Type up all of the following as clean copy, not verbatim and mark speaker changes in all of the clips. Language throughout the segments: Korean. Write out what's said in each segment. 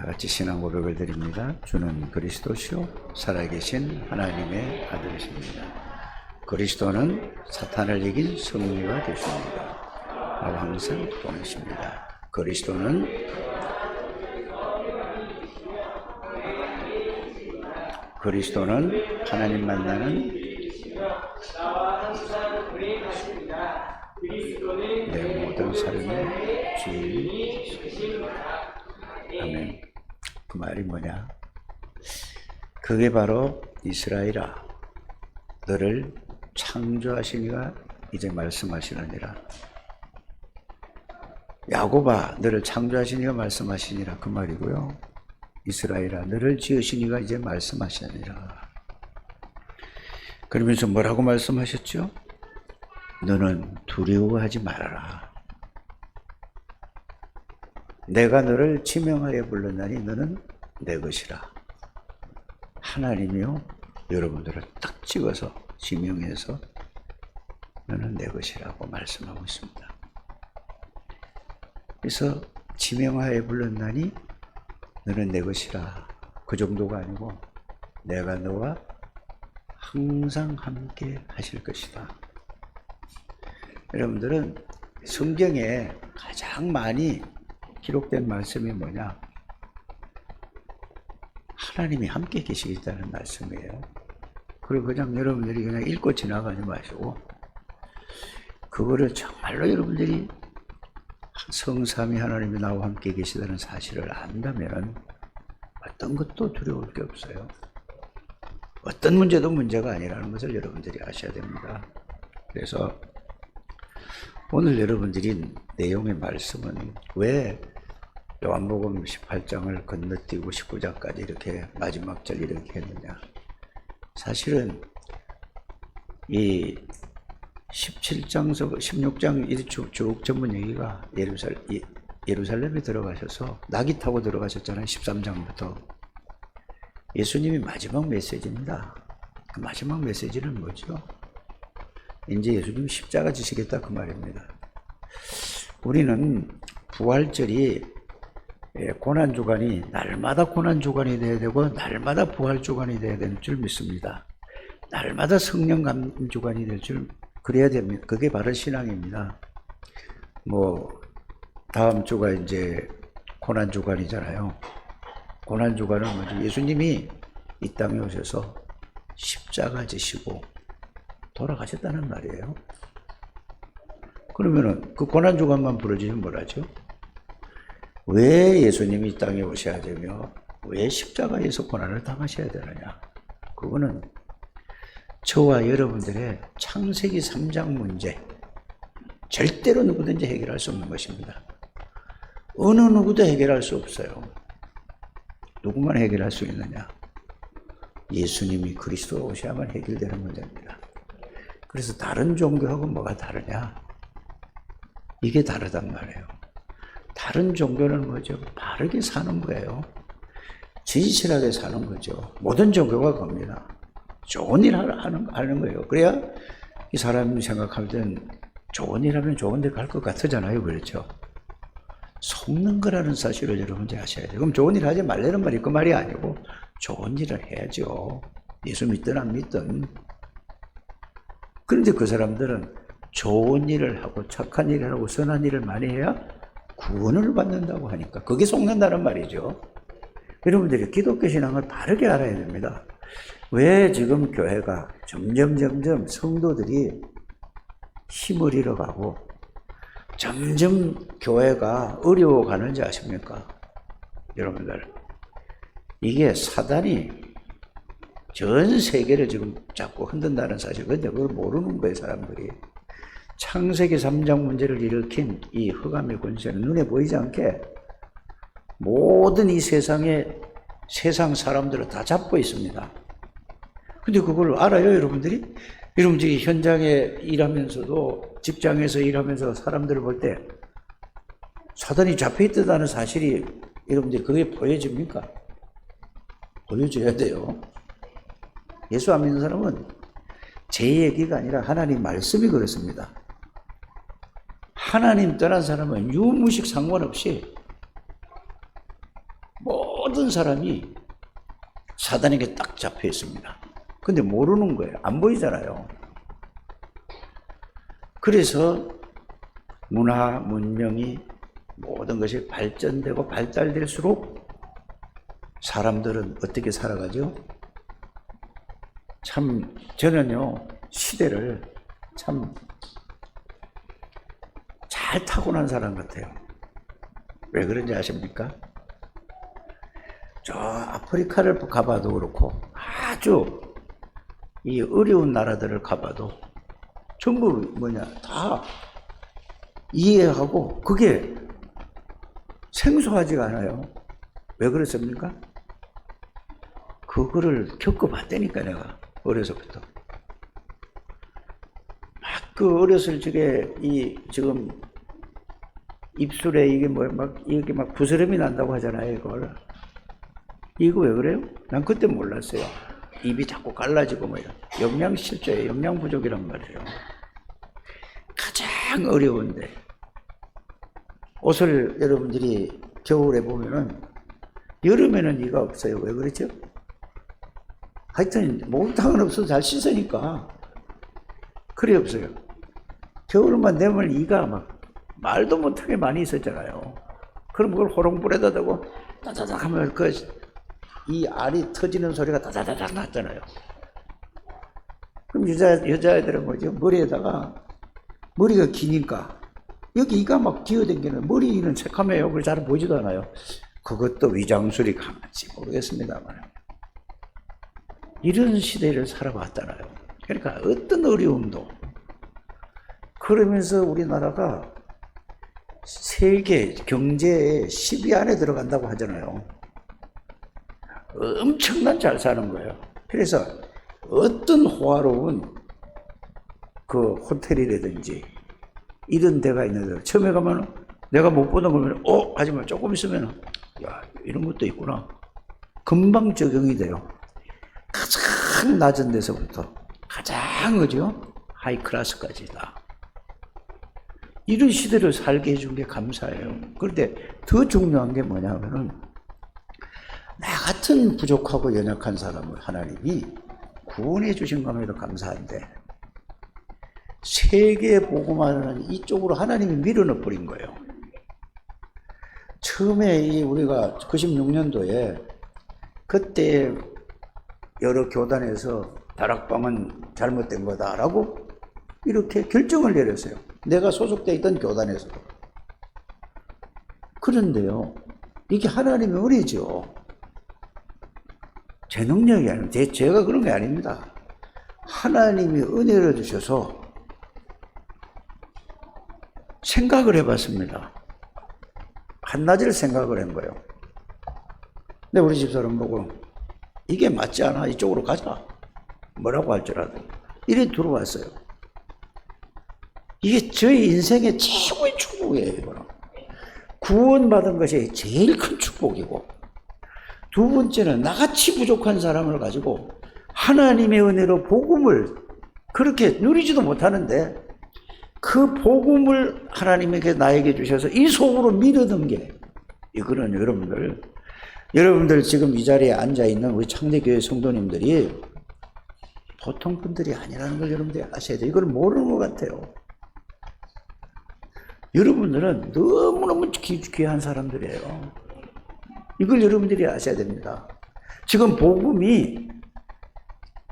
Speaker 1: 같이 신앙 고백을 드립니다. 주는 그리스도시요 살아계신 하나님의 아들이십니다. 그리스도는 사탄을 이긴 승리가 되십니다. 나와 항상 동행하십니다. 그리스도는 하나님 만나는 내 모든 삶의 주인이십니다. 아멘. 그 말이 뭐냐? 그게 바로 이스라엘아, 너를 창조하시니가 이제 말씀하시느니라. 야곱아, 너를 창조하시니가 말씀하시니라, 그 말이고요. 이스라엘아, 너를 지으시니가 이제 말씀하시느니라. 그러면서 뭐라고 말씀하셨죠? 너는 두려워하지 말아라. 내가 너를 지명하여 불렀나니 너는 내 것이라. 하나님이요, 여러분들을 딱 찍어서 지명해서 너는 내 것이라고 말씀하고 있습니다. 그래서 지명하여 불렀나니 너는 내 것이라. 그 정도가 아니고 내가 너와 항상 함께 하실 것이다. 여러분들은 성경에 가장 많이 기록된 말씀이 뭐냐? 하나님이 함께 계시겠다는 말씀이에요. 그리고 그냥 여러분들이 그냥 읽고 지나가지 마시고 그거를 정말로 여러분들이 성삼위 하나님이 나와 함께 계시다는 사실을 안다면 어떤 것도 두려울 게 없어요. 어떤 문제도 문제가 아니라는 것을 여러분들이 아셔야 됩니다. 그래서 오늘 여러분들이 내용의 말씀은 왜 요한복음 18장을 건너뛰고 19장까지 이렇게 마지막 절 이렇게 했느냐? 사실은 이 17장서 16장 쭉 전문 얘기가 예루살렘에 들어가셔서 낙이 타고 들어가셨잖아요. 13장부터. 예수님이 마지막 메시지입니다. 그 마지막 메시지는 뭐죠? 이제 예수님이 십자가 지시겠다 그 말입니다. 우리는 부활절이 고난주간이 날마다 고난주간이 돼야 되고 날마다 부활주간이 돼야 되는 줄 믿습니다. 날마다 성령감주간이 될 줄 그래야 됩니다. 그게 바로 신앙입니다. 뭐 다음 주가 이제 고난주간이잖아요. 고난주간은 뭐죠? 예수님이 이 땅에 오셔서 십자가 지시고 돌아가셨다는 말이에요. 그러면은 그 고난주간만 부러지면 뭐라죠? 왜 예수님이 이 땅에 오셔야 되며 왜 십자가에서 고난을 당하셔야 되느냐? 그거는 저와 여러분들의 창세기 3장 문제, 절대로 누구든지 해결할 수 없는 것입니다. 어느 누구도 해결할 수 없어요. 누구만 해결할 수 있느냐? 예수님이 그리스도가 오셔야만 해결되는 문제입니다. 그래서 다른 종교하고 뭐가 다르냐? 이게 다르단 말이에요. 다른 종교는 뭐죠? 바르게 사는 거예요. 진실하게 사는 거죠. 모든 종교가 겁니다. 좋은 일 하는 거예요. 그래야 이 사람이 생각할 땐 좋은 일 하면 좋은 데 갈 것 같잖아요. 그렇죠? 속는 거라는 사실을 여러분들이 아셔야 돼요. 그럼 좋은 일 하지 말라는 말이 그 말이 아니고 좋은 일을 해야죠. 예수 믿든 안 믿든. 그런데 그 사람들은 좋은 일을 하고 착한 일을 하고 선한 일을 많이 해야 구원을 받는다고 하니까 그게 속는다는 말이죠. 여러분들이 기독교 신앙을 바르게 알아야 됩니다. 왜 지금 교회가 점점 성도들이 힘을 잃어가고 점점 교회가 어려워가는지 아십니까? 여러분들, 이게 사단이 전 세계를 지금 자꾸 흔든다는 사실, 근데 그걸 모르는 거예요, 사람들이. 창세기 3장 문제를 일으킨 이 흑암의 권세는 눈에 보이지 않게 모든 이 세상 사람들을 다 잡고 있습니다. 근데 그걸 알아요, 여러분들이? 여러분들이 현장에 일하면서도 직장에서 일하면서 사람들을 볼 때 사단이 잡혀있다는 사실이 여러분들이 그게 보여집니까? 보여줘야 돼요. 예수 안 믿는 사람은 제 얘기가 아니라 하나님 말씀이 그렇습니다. 하나님 떠난 사람은 유무식 상관없이 모든 사람이 사단에게 딱 잡혀 있습니다. 근데 모르는 거예요. 안 보이잖아요. 그래서 문화, 문명이 모든 것이 발전되고 발달될수록 사람들은 어떻게 살아가죠? 참 저는요 시대를 참 잘 타고난 사람 같아요. 왜 그런지 아십니까? 저 아프리카를 가봐도 그렇고 아주 이 어려운 나라들을 가봐도 전부 뭐냐 다 이해하고 그게 생소하지가 않아요. 왜 그렇습니까? 그거를 겪어봤다니까 내가 어려서부터. 막 그 어렸을 적에 이 지금 입술에 이게 뭐 막 이렇게 막 부스럼이 난다고 하잖아요. 이거 왜 그래요? 난 그때 몰랐어요. 입이 자꾸 갈라지고 뭐 이런 영양실조예요. 영양 부족이란 말이에요. 가장 어려운데 옷을 여러분들이 겨울에 보면은 여름에는 이가 없어요. 왜 그렇죠? 하여튼 목욕탕은 없어도 잘 씻으니까 그래 없어요. 겨울만 되면 이가 막 말도 못하게 많이 있었잖아요. 그럼 그걸 호롱불에다 대고 따다닥 하면 이 알이 터지는 소리가 따다다닥 났잖아요. 그럼 여자애들은 뭐죠? 머리가 기니까 여기 이가 막 기어다니는 머리는 새카매요. 그걸 잘 보지도 않아요. 그것도 위장술이 강한지 모르겠습니다만 이런 시대를 살아왔잖아요. 그러니까 어떤 어려움도 그러면서 우리나라가 세계 경제의 10위 안에 들어간다고 하잖아요. 엄청난 잘 사는 거예요. 그래서 어떤 호화로운 그 호텔이라든지 이런 데가 있는데 처음에 가면 내가 못 보던 거면 하지만 조금 있으면 야 이런 것도 있구나. 금방 적용이 돼요. 가장 낮은 데서부터 가장 그죠? 하이 클래스까지 다. 이런 시대를 살게 해준 게 감사해요. 그런데 더 중요한 게 뭐냐면은 나 같은 부족하고 연약한 사람을 하나님이 구원해 주신 것에도 감사한데 세계 복음화는 이쪽으로 하나님이 밀어넣어 버린 거예요. 처음에 우리가 96년도에 그때 여러 교단에서 다락방은 잘못된 거다라고 이렇게 결정을 내렸어요. 내가 소속되어 있던 교단에서도. 그런데요, 이게 하나님의 은혜죠. 제 능력이 아닙니다. 제가 그런 게 아닙니다. 하나님이 은혜를 주셔서 생각을 해봤습니다. 한낮을 생각을 한 거예요. 근데 우리 집사람 보고 이게 맞지 않아? 이쪽으로 가자. 뭐라고 할지라도. 이래 들어왔어요. 이게 저희 인생의 최고의 축복이에요. 이거는. 구원받은 것이 제일 큰 축복이고 두 번째는 나같이 부족한 사람을 가지고 하나님의 은혜로 복음을 그렇게 누리지도 못하는데 그 복음을 하나님에게 나에게 주셔서 이 속으로 밀어넣은 게 이거는 여러분들 지금 이 자리에 앉아있는 우리 창대교회 성도님들이 보통 분들이 아니라는 걸 여러분들이 아셔야 돼요. 이걸 모르는 것 같아요. 여러분들은 너무너무 귀한 사람들이에요. 이걸 여러분들이 아셔야 됩니다. 지금 복음이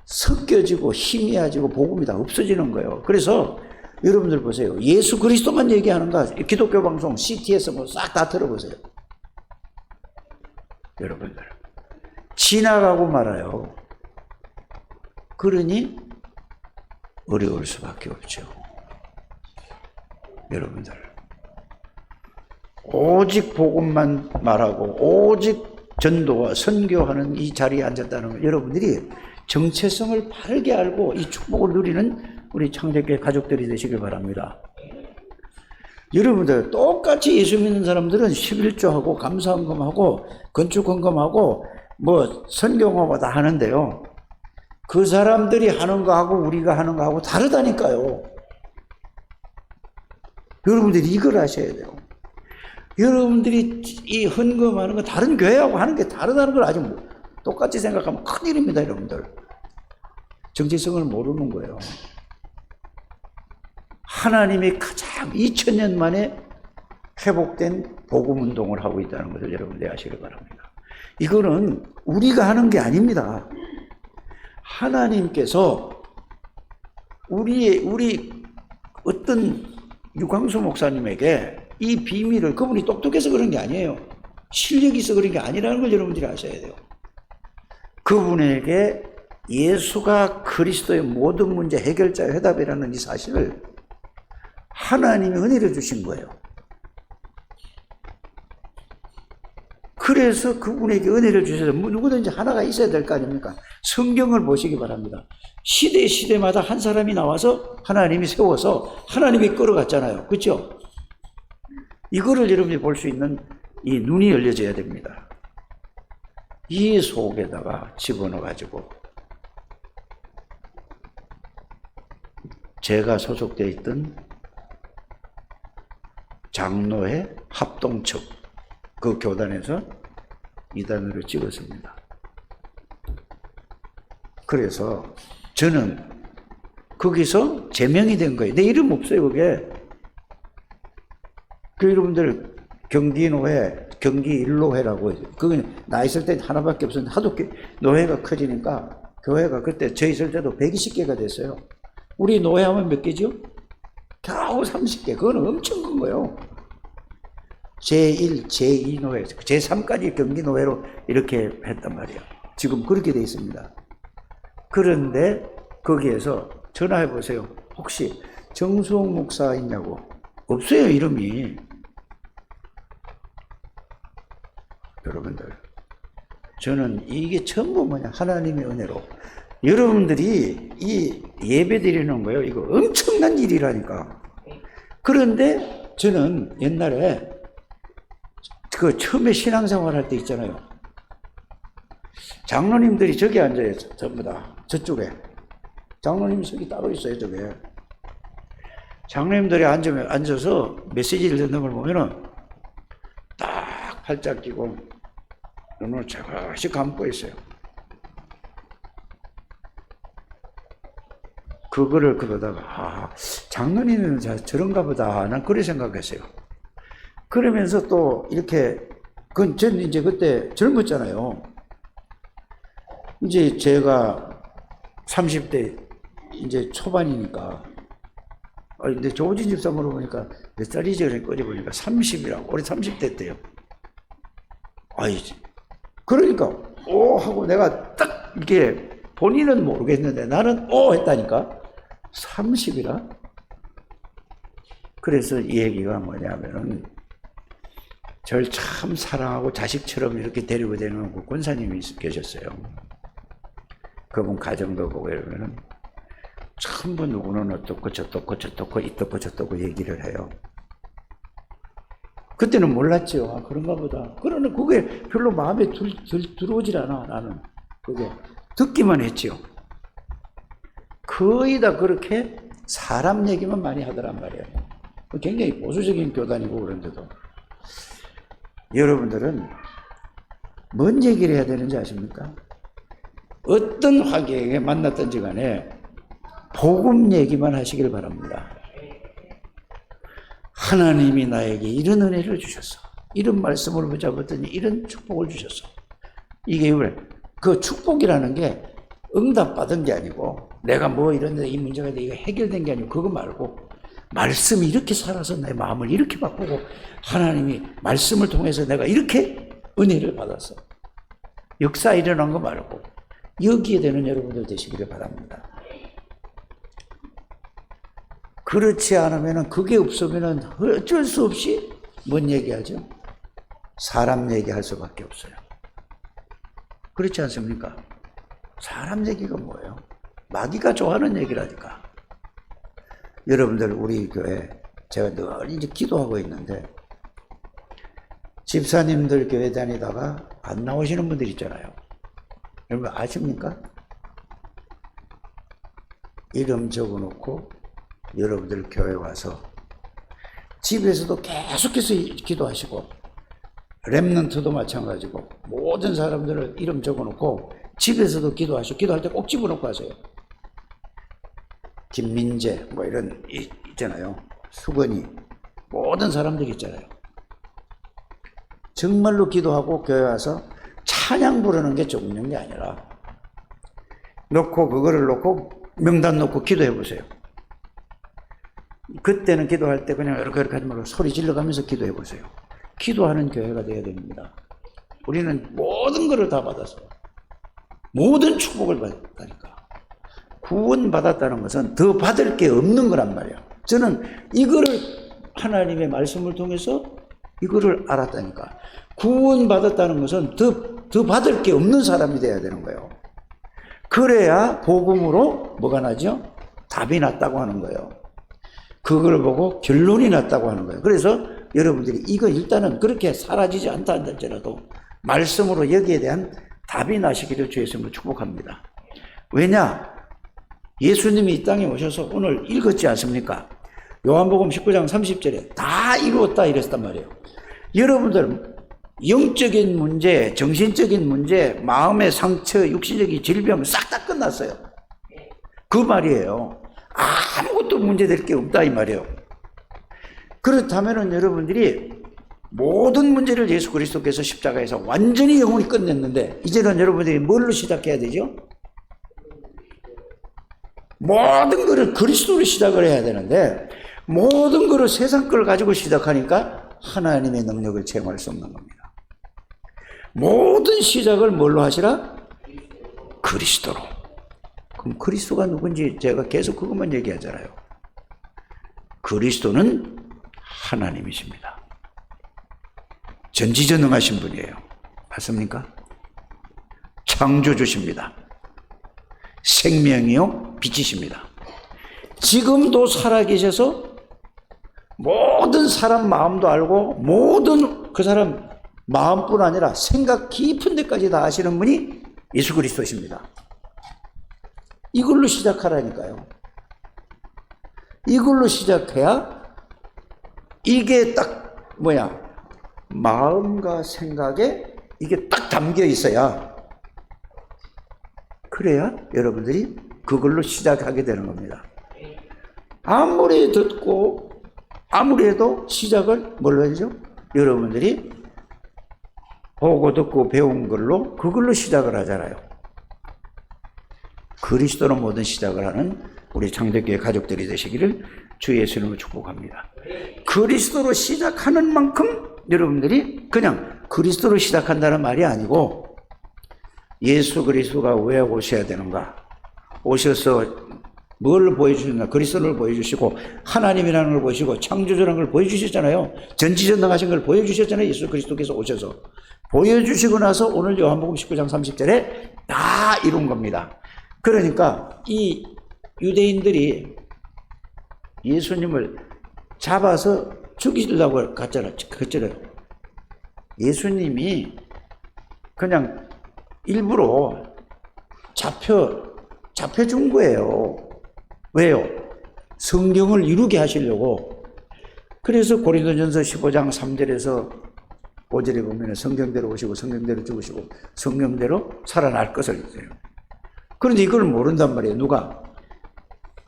Speaker 1: 섞여지고 희미해지고 복음이 다 없어지는 거예요. 그래서 여러분들 보세요. 예수 그리스도만 얘기하는가? 기독교 방송 CT에서 뭐 싹 다 들어보세요. 여러분들 지나가고 말아요. 그러니 어려울 수밖에 없죠. 여러분들 오직 복음만 말하고 오직 전도와 선교하는 이 자리에 앉았다는 걸 여러분들이 정체성을 바르게 알고 이 축복을 누리는 우리 창대교회 가족들이 되시길 바랍니다. 여러분들 똑같이 예수 믿는 사람들은 11조하고 감사헌금하고 건축헌금하고 뭐 선교하고 다 하는데요. 그 사람들이 하는 거하고 우리가 하는 거하고 다르다니까요. 여러분들이 이걸 아셔야 돼요. 여러분들이 이 헌금하는 거 다른 교회하고 하는 게 다르다는 걸 아직 똑같이 생각하면 큰일입니다, 여러분들. 정체성을 모르는 거예요. 하나님이 가장 2000년 만에 회복된 복음 운동을 하고 있다는 것을 여러분들이 아시길 바랍니다. 이거는 우리가 하는 게 아닙니다. 하나님께서 우리 어떤 유광수 목사님에게 이 비밀을, 그분이 똑똑해서 그런 게 아니에요. 실력이 있어 그런 게 아니라는 걸 여러분들이 아셔야 돼요. 그분에게 예수가 그리스도의 모든 문제 해결자의 해답이라는 이 사실을 하나님이 은혜를 주신 거예요. 그래서 그분에게 은혜를 주셔서 누구든지 하나가 있어야 될 거 아닙니까? 성경을 보시기 바랍니다. 시대마다 한 사람이 나와서 하나님이 세워서 하나님이 끌어갔잖아요. 그렇죠? 이거를 여러분이 볼 수 있는 이 눈이 열려져야 됩니다. 이 속에다가 집어넣어가지고 제가 소속되어 있던 장로회 합동측 그 교단에서 이단으로 찍었습니다. 그래서 저는 거기서 제명이 된 거예요. 내 이름 없어요, 그게. 그 여러분들 경기노회, 경기일로회라고 그건 나 있을 때 하나밖에 없었는데 하도 노회가 커지니까 교회가 그때 저 있을 때도 120개가 됐어요. 우리 노회하면 몇 개죠? 겨우 30개. 그거는 엄청 큰 거예요. 제1, 제2 노회, 제3까지 경기노회로 이렇게 했단 말이에요. 지금 그렇게 돼 있습니다. 그런데 거기에서 전화해 보세요. 혹시 정수홍 목사 있냐고. 없어요, 이름이. 여러분들, 저는 이게 전부 뭐냐, 하나님의 은혜로 여러분들이 이 예배 드리는 거예요. 이거 엄청난 일이라니까. 그런데 저는 옛날에 그 처음에 신앙생활 할 때 있잖아요. 장로님들이 저기 앉아요. 전부 다 저쪽에. 장로님이 저기 따로 있어요, 저게. 장로님들이 앉아서 메시지를 듣는 걸 보면은 딱 팔짝 끼고 눈을 자그시 감고 있어요. 그거를 그러다가 장로님은 저런가 보다 난 그렇게 생각했어요. 그러면서 또 이렇게 저는 이제 그때 젊었잖아요. 이제 제가 30대 이제 초반이니까 근데 조진 집사 물어보니까 몇 살이지? 그러니까 30이라고. 올해 30대 때요. 그러니까 오 하고 내가 딱 이렇게 본인은 모르겠는데 나는 오 했다니까. 30이라? 그래서 이 얘기가 뭐냐면은 저를 참 사랑하고 자식처럼 이렇게 데리고 다니는 그 권사님이 계셨어요. 그분 가정도 보고 이러면은 전부 누구는 어떻고 저떻고 이떻고 저떻고 얘기를 해요. 그때는 몰랐죠. 그런가 보다. 그러나 그게 별로 마음에 들어오질 않아, 나는. 그게. 듣기만 했지요. 거의 다 그렇게 사람 얘기만 많이 하더란 말이에요. 굉장히 보수적인 교단이고 그런데도. 여러분들은 뭔 얘기를 해야 되는지 아십니까? 어떤 화기에게 만났든지 간에 복음 얘기만 하시길 바랍니다. 하나님이 나에게 이런 은혜를 주셨어. 이런 말씀을 붙잡았더니 이런 축복을 주셨어. 이게 왜? 그 축복이라는 게 응답받은 게 아니고 내가 뭐 이런 데 이 문제가 이거 해결된 게 아니고 그거 말고 말씀이 이렇게 살아서 내 마음을 이렇게 바꾸고 하나님이 말씀을 통해서 내가 이렇게 은혜를 받았어. 역사 일어난 거 말고 여기에 되는 여러분들 되시기를 바랍니다. 그렇지 않으면 그게 없으면 어쩔 수 없이 뭔 얘기하죠? 사람 얘기할 수밖에 없어요. 그렇지 않습니까? 사람 얘기가 뭐예요? 마귀가 좋아하는 얘기라니까. 여러분들 우리 교회 제가 늘 이제 기도하고 있는데 집사님들 교회 다니다가 안 나오시는 분들 있잖아요. 여러분 아십니까? 이름 적어놓고 여러분들 교회 와서 집에서도 계속해서 기도하시고, 렘넌트도 마찬가지고, 모든 사람들을 이름 적어놓고 집에서도 기도하시고, 기도할 때 꼭 집어넣고 하세요. 김민재 뭐 이런 있잖아요. 수건이, 모든 사람들이 있잖아요. 정말로 기도하고 교회 와서 찬양 부르는 게 적는 게 아니라 그거를 놓고 명단 놓고 기도해 보세요. 그때는 기도할 때 그냥 이렇게 하지 말고 소리 질러가면서 기도해 보세요. 기도하는 교회가 되어야 됩니다. 우리는 모든 것을 다 받아서 모든 축복을 받았다니까. 구원 받았다는 것은 더 받을 게 없는 거란 말이야. 저는 이거를 하나님의 말씀을 통해서 이거를 알았다니까. 구원 받았다는 것은 더 받을 게 없는 사람이 돼야 되는 거예요. 그래야 복음으로 뭐가 나죠? 답이 났다고 하는 거예요. 그걸 보고 결론이 났다고 하는 거예요. 그래서 여러분들이 이거 일단은 그렇게 사라지지 않다 할지라도 말씀으로 여기에 대한 답이 나시기를 주의 이름으로 축복합니다. 왜냐? 예수님이 이 땅에 오셔서 오늘 읽었지 않습니까? 요한복음 19장 30절에 다 이루었다 이랬단 말이에요. 여러분들 영적인 문제, 정신적인 문제, 마음의 상처, 육신적인 질병 싹 다 끝났어요. 그 말이에요. 아무것도 문제될 게 없다 이 말이에요. 그렇다면 여러분들이 모든 문제를 예수 그리스도께서 십자가에서 완전히 영원히 끝냈는데 이제는 여러분들이 뭘로 시작해야 되죠? 모든 것을 그리스도로 시작을 해야 되는데 모든 것을 세상 걸 가지고 시작하니까 하나님의 능력을 체험할 수 없는 겁니다. 모든 시작을 뭘로 하시라? 그리스도로. 그럼 그리스도가 누군지 제가 계속 그것만 얘기하잖아요. 그리스도는 하나님이십니다. 전지전능하신 분이에요. 맞습니까? 창조주십니다. 생명이요 빛이십니다. 지금도 살아계셔서 모든 사람 마음도 알고 모든 그 사람 마음뿐 아니라 생각 깊은 데까지 다 아시는 분이 예수 그리스도십니다. 이걸로 시작하라니까요. 이걸로 시작해야 이게 딱 마음과 생각에 이게 딱 담겨 있어야 그래야 여러분들이 그걸로 시작하게 되는 겁니다. 아무리 듣고 아무리 해도 시작을 뭘로 해야죠? 여러분들이 보고 듣고 배운 걸로 그걸로 시작을 하잖아요. 그리스도로 모든 시작을 하는 우리 창대교회 가족들이 되시기를 주 예수님을 축복합니다. 그리스도로 시작하는 만큼 여러분들이 그냥 그리스도로 시작한다는 말이 아니고 예수 그리스도가 왜 오셔야 되는가? 오셔서 뭘 보여주셨나? 그리스도를 보여주시고 하나님이라는 걸 보여주시고 창조주라는 걸 보여주셨잖아요. 전지전능하신 걸 보여주셨잖아요. 예수 그리스도께서 오셔서. 보여주시고 나서 오늘 요한복음 19장 30절에 다 이룬 겁니다. 그러니까 이 유대인들이 예수님을 잡아서 죽이려고 갔잖아요. 예수님이 그냥 일부러 잡혀준 거예요. 왜요? 성경을 이루게 하시려고. 그래서 고린도전서 15장 3절에서 5절에 보면 성경대로 오시고 성경대로 죽으시고 성경대로 살아날 것을 얘기해요. 그런데 이걸 모른단 말이에요. 누가?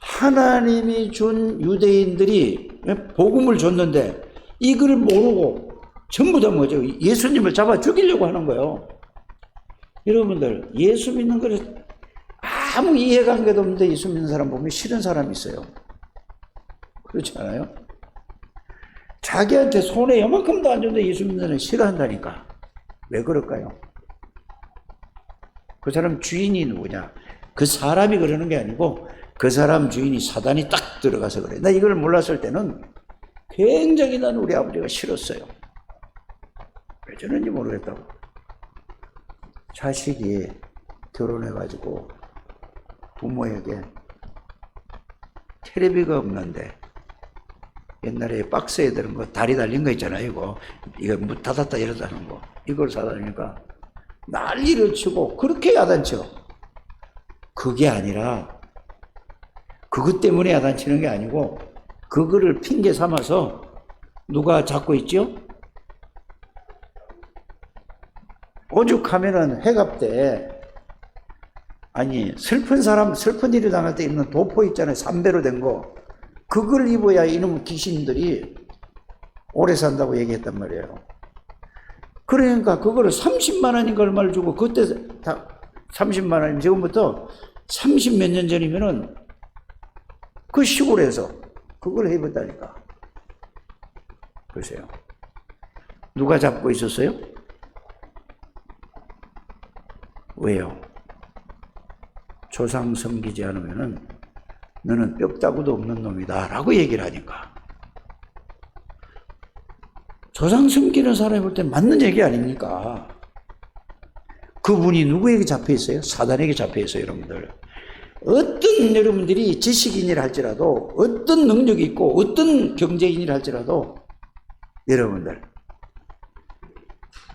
Speaker 1: 하나님이 준 유대인들이 복음을 줬는데 이걸 모르고 전부 다 뭐죠? 예수님을 잡아 죽이려고 하는 거예요. 여러분들 예수 믿는 거를 아무 이해관계도 없는데 예수 믿는 사람 보면 싫은 사람이 있어요. 그렇지 않아요? 자기한테 손에 요만큼도 안 줬는데 예수 믿는 사람을 싫어한다니까. 왜 그럴까요? 그 사람 주인이 누구냐? 그 사람이 그러는 게 아니고 그 사람 주인이 사단이 딱 들어가서 그래. 나 이걸 몰랐을 때는 굉장히 난 우리 아버지가 싫었어요. 왜 저런지 모르겠다고. 자식이 결혼해가지고 부모에게 텔레비가 없는데 옛날에 박스에 들은 거 다리 달린 거 있잖아요. 이거 문 닫았다 열었다는 거 이걸 사다니까 난리를 치고 그렇게 야단쳐. 그게 아니라 그것 때문에 야단치는 게 아니고 그거를 핑계 삼아서 누가 잡고 있죠? 오죽하면은 회갑 때, 아니, 슬픈 사람, 슬픈 일이 당할 때 입는 도포 있잖아요. 삼배로 된 거. 그걸 입어야 이놈 귀신들이 오래 산다고 얘기했단 말이에요. 그러니까 그거를 30만 원인가 얼마를 주고, 그때 다 30만 원이면 지금부터 30 몇 년 전이면은 그 시골에서 그걸 해봤다니까. 보세요. 누가 잡고 있었어요? 왜요? 조상 섬기지 않으면은 너는 뼈다구도 없는 놈이다 라고 얘기를 하니까. 조상 섬기는 사람이 볼 때 맞는 얘기 아닙니까? 그분이 누구에게 잡혀 있어요? 사단에게 잡혀 있어요, 여러분들. 어떤 여러분들이 지식인이라 할지라도, 어떤 능력이 있고, 어떤 경제인이라 할지라도, 여러분들,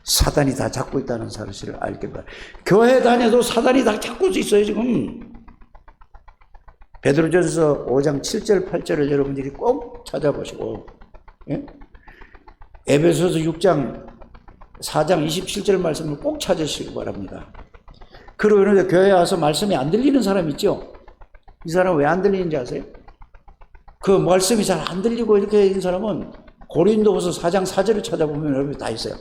Speaker 1: 사단이 다 잡고 있다는 사실을 알게 바랍니다. 교회 다녀도 사단이 다 잡고 있어요, 지금. 베드로전서 5장 7절, 8절을 여러분들이 꼭 찾아보시고, 예? 에베소서 6장 4장 27절 말씀을 꼭 찾으시기 바랍니다. 그러고 교회에 와서 말씀이 안 들리는 사람 있죠? 이 사람 왜 안 들리는지 아세요? 그 말씀이 잘 안 들리고 이렇게 있는 사람은 고린도후서 4장 4절을 찾아보면 여러분이 다 있어요.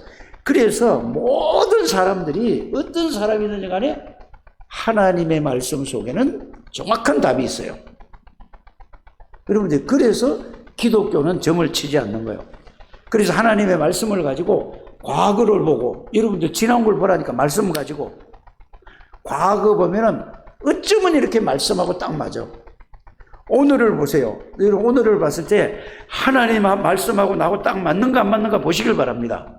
Speaker 1: 그래서 모든 사람들이 어떤 사람이든지 간에 하나님의 말씀 속에는 정확한 답이 있어요. 여러분들, 그래서 기독교는 점을 치지 않는 거예요. 그래서 하나님의 말씀을 가지고 과거를 보고, 여러분들 지난 걸 보라니까 말씀을 가지고, 과거 보면은 어쩌면 이렇게 말씀하고 딱 맞아. 오늘을 보세요. 오늘을 봤을 때 하나님 말씀하고 나하고 딱 맞는가 안 맞는가 보시길 바랍니다.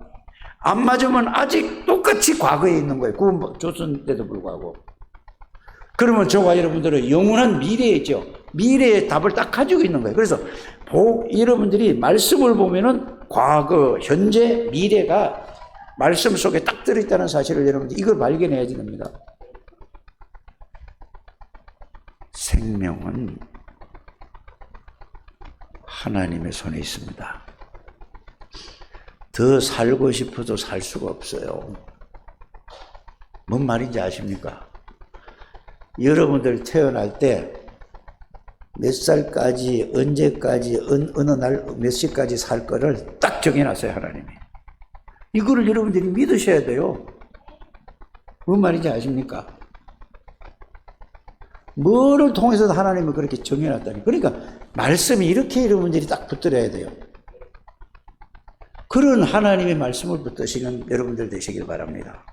Speaker 1: 안 맞으면 아직 똑같이 과거에 있는 거예요. 구원 줬을 때도 불구하고. 그러면 저와 여러분들은 영원한 미래에 있죠. 미래의 답을 딱 가지고 있는 거예요. 그래서 여러분들이 말씀을 보면은 과거, 현재, 미래가 말씀 속에 딱 들어있다는 사실을 여러분들 이걸 발견해야 됩니다. 생명은 하나님의 손에 있습니다. 더 살고 싶어도 살 수가 없어요. 뭔 말인지 아십니까? 여러분들 태어날 때 몇 살까지, 언제까지, 어느 날 몇 시까지 살 거를 딱 정해놨어요, 하나님이. 이거를 여러분들이 믿으셔야 돼요. 뭔 말인지 아십니까? 뭐를 통해서도 하나님은 그렇게 정해놨다니. 그러니까 말씀이 이렇게 여러분들이 딱 붙들어야 돼요. 그런 하나님의 말씀을 붙드시는 여러분들 되시길 바랍니다.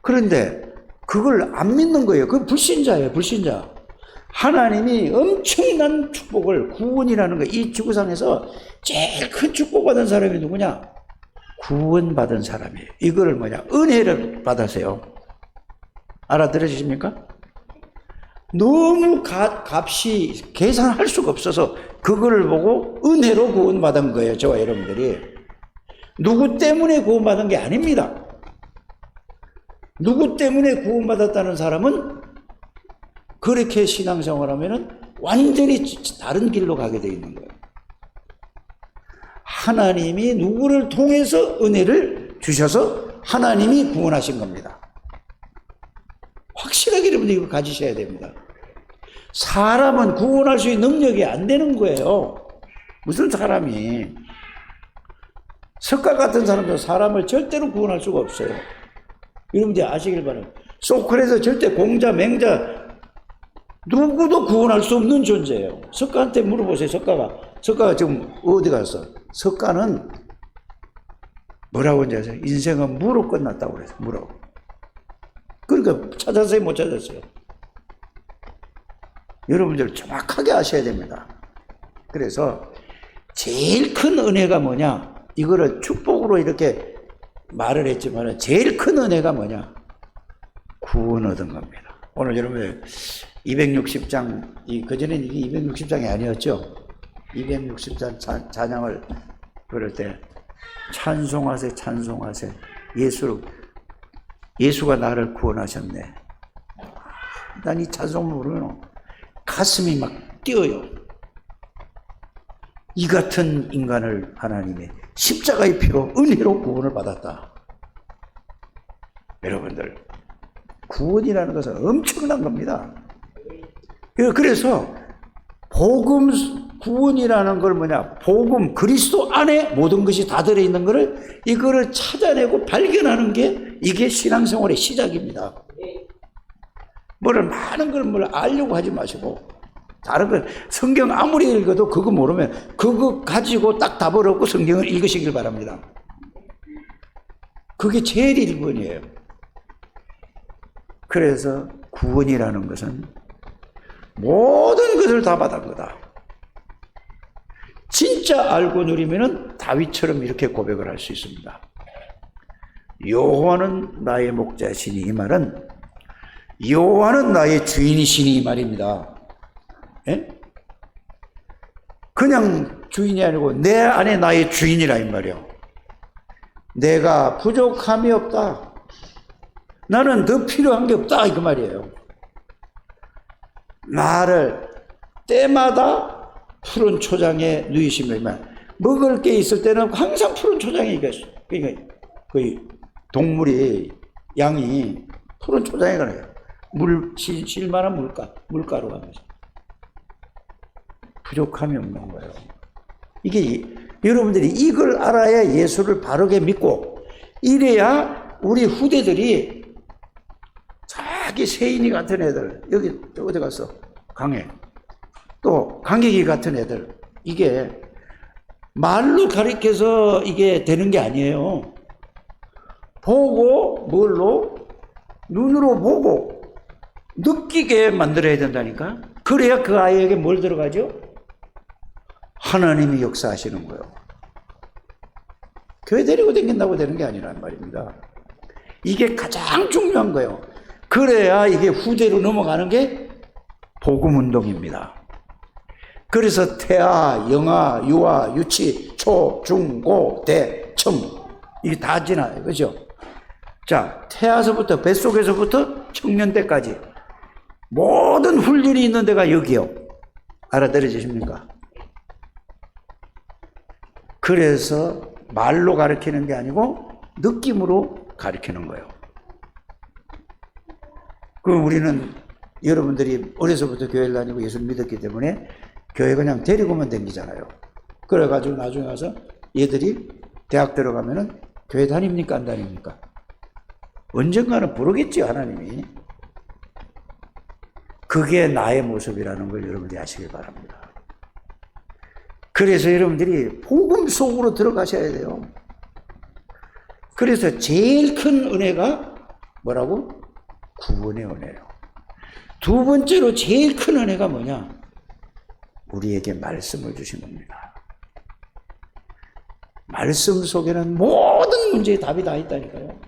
Speaker 1: 그런데 그걸 안 믿는 거예요. 그건 불신자예요, 불신자. 하나님이 엄청난 축복을, 구원이라는 거, 이 지구상에서 제일 큰 축복받은 사람이 누구냐? 구원받은 사람이에요. 이거를 뭐냐? 은혜를 받으세요. 알아들으십니까? 너무 값이 계산할 수가 없어서 그거를 보고 은혜로 구원받은 거예요, 저와 여러분들이. 누구 때문에 구원받은 게 아닙니다. 누구 때문에 구원받았다는 사람은 그렇게 신앙생활하면 완전히 다른 길로 가게 되어 있는 거예요. 하나님이 누구를 통해서 은혜를 주셔서 하나님이 구원하신 겁니다. 확실하게 여러분들 이걸 가지셔야 됩니다. 사람은 구원할 수 있는 능력이 안 되는 거예요. 무슨 사람이. 석가 같은 사람도 사람을 절대로 구원할 수가 없어요. 여러분들이 아시길 바랍니다. 소크라테스 절대 공자, 맹자 누구도 구원할 수 없는 존재예요. 석가한테 물어보세요. 석가가 지금 어디 갔어? 석가는 뭐라고 하는지 아세요? 인생은 무로 끝났다고 그래서 무로. 그러니까 찾았어요, 못 찾았어요? 여러분들 정확하게 아셔야 됩니다. 그래서 제일 큰 은혜가 뭐냐? 이거를 축복으로 이렇게 말을 했지만 제일 큰 은혜가 뭐냐? 구원 얻은 겁니다. 오늘 여러분들 260장, 그전에는 이게 260장이 아니었죠? 260장 찬양을 부를 때 찬송하세, 찬송하세. 예수가 나를 구원하셨네. 난 이 찬송을 부르면 가슴이 막 뛰어요. 이 같은 인간을 하나님의 십자가의 피로 은혜로 구원을 받았다. 여러분들, 구원이라는 것은 엄청난 겁니다. 그래서 복음, 구원이라는 걸 뭐냐, 복음, 그리스도 안에 모든 것이 다 들어있는 거를, 이거를 찾아내고 발견하는 게 이게 신앙생활의 시작입니다. 많은 걸 알려고 하지 마시고, 다른 걸, 성경 아무리 읽어도 그거 모르면 그거 가지고 딱 답을 얻고 성경을 읽으시길 바랍니다. 그게 제일 1번이에요. 그래서 구원이라는 것은 모든 것을 다 받은 거다. 진짜 알고 누리면은 다윗처럼 이렇게 고백을 할 수 있습니다. 여호와는 나의 목자시니, 이 말은 여호와는 나의 주인이시니 이 말입니다. 예? 그냥 주인이 아니고 내 안에 나의 주인이라 이 말이요. 내가 부족함이 없다. 나는 더 필요한 게 없다, 그 말이에요. 나를 때마다 푸른 초장에 누이시며, 먹을 게 있을 때는 항상 푸른 초장에 있어요. 그러니까 거의 동물이, 양이 푸른 초장에 가요. 실만한 물가로 가면서. 부족함이 없는 거예요. 이게 여러분들이 이걸 알아야 예수를 바르게 믿고, 이래야 우리 후대들이 자기 세인이 같은 애들, 여기 어디 갔어? 강해. 또 강객이 같은 애들, 이게 말로 가르쳐서 이게 되는 게 아니에요. 보고, 뭘로? 눈으로 보고 느끼게 만들어야 된다니까. 그래야 그 아이에게 뭘 들어가죠? 하나님이 역사하시는 거예요. 교회 데리고 다닌다고 되는 게 아니란 말입니다. 이게 가장 중요한 거예요. 그래야 이게 후대로 넘어가는 게 복음운동입니다. 그래서 태아, 영아, 유아, 유치, 초, 중, 고, 대, 청, 이게 다 지나요. 그죠? 자, 태아서부터, 뱃속에서부터 청년 때까지 모든 훈련이 있는 데가 여기요. 알아들으십니까? 그래서 말로 가르치는 게 아니고 느낌으로 가르치는 거예요. 그럼 우리는, 여러분들이 어려서부터 교회를 다니고 예수를 믿었기 때문에 교회 그냥 데리고만 다니잖아요. 그래가지고 나중에 가서 얘들이 대학 들어가면은 교회 다닙니까? 안 다닙니까? 언젠가는 부르겠지, 하나님이. 그게 나의 모습이라는 걸 여러분들이 아시길 바랍니다. 그래서 여러분들이 복음 속으로 들어가셔야 돼요. 그래서 제일 큰 은혜가 뭐라고? 구원의 은혜예요. 두 번째로 제일 큰 은혜가 뭐냐? 우리에게 말씀을 주신 겁니다. 말씀 속에는 모든 문제의 답이 다 있다니까요.